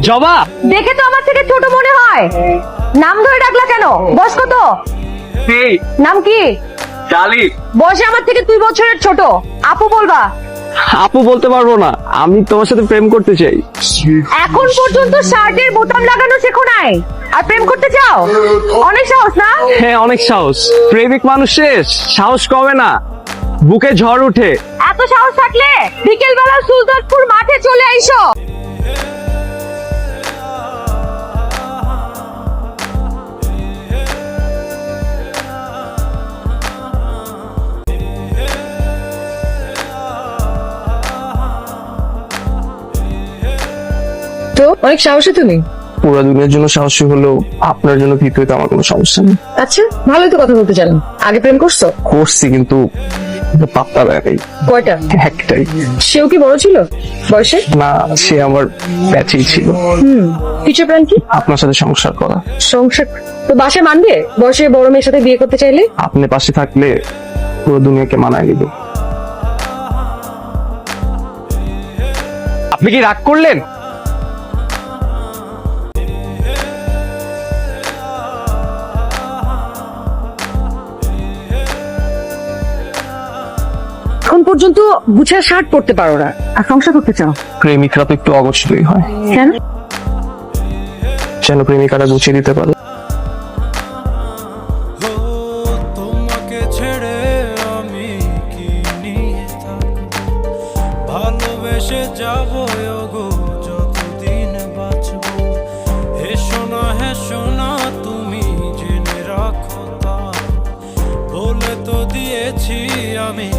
জবা, দেখে তো আমার থেকে ছোট মনে হয়। নাম ধরে ডাকলা কেন? বয়স কত? এই নাম কি? ডালিম। বয়সে আমার থেকে 2 বছরের ছোট। আপু বলবা? আপু বলতে পারবো না, আমি তোমার সাথে প্রেম করতে চাই। এখন পর্যন্ত শার্টের বোতাম লাগানো শেখো নাই, আর প্রেম করতে চাও? অনেক সাহস না? হ্যাঁ, অনেক সাহস। প্রেমিক মানুষের সাহস কমে না, বুকে ঝড় উঠে। এত সাহস থাকলে বিকেল বেলা সুলতানপুর মাঠে চলে আইসো। তো অনেক সাহসী তুমি। পুরো দুনিয়ার জন্য সাহসী হলেও আপনার জন্য ভীত হইতে আমার কোনো সমস্যা নেই। আচ্ছা, ভালোই তো কথা বলতে জানো। আগে প্রেম করছো? করছি, কিন্তু পাত্তা দেয় নাই। কয়টা? একটাই। সেও কি বড় ছিল বয়সে? না, সে আমার ব্যাচেই ছিল। ফিউচার প্ল্যান কি? আপনার সাথে সংসার করা। সংসার তো বাসায় মানবে? বয়সে বড় মেয়ের সাথে বিয়ে করতে চাইলে? আপনি পাশে থাকলে পুরো দুনিয়াকে মানায় নিব। আপনি কি রাগ করলেন? এখন পর্যন্ত গুছা শার্ট পরতে পারো না, আর সংসার করতে চাও প্রেমিকরা তো একটু অগোছলই হয়, কেন? যেন প্রেমিকারা গুছিয়ে দিতে পারে। তোমাকে ছেড়ে আমি কি নিয়ে থাকবো, ভালোবেসে যাবো গো যতদিন বাঁচবো। হেসো না তুমি জেনে রাখো তা, বলে তো দিয়েছি আমি।